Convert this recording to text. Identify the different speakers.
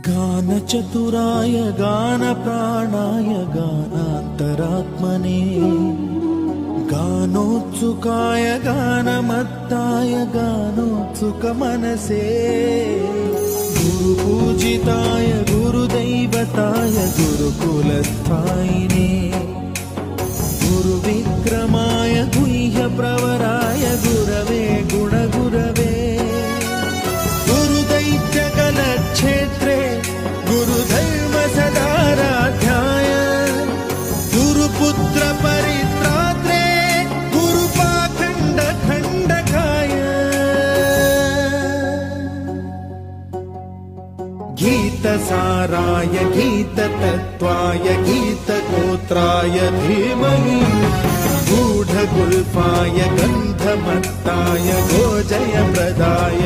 Speaker 1: गानचतुराय गानप्राणाय गानान्तरात्मने गानोत्सुकाय गानमत्ताय गानोत्सुकमनसे गुरुपूजिताय गुरुदैवताय गुरुकुलस्थायिने गुरुविक्रमाय गुह्यप्रवराय गुरवे गुणगुरवे गुरुदैत्यकलक्षेत्रे गुरुधर्मसदाराध्याय गुरुपुत्र परित्रात्रे गुरुपाखण्डखण्डकाय गीतसाराय गीततत्त्वाय गीतगोत्राय धीमहि गूढगुल्फाय गन्धमत्ताय गोजयप्रदाय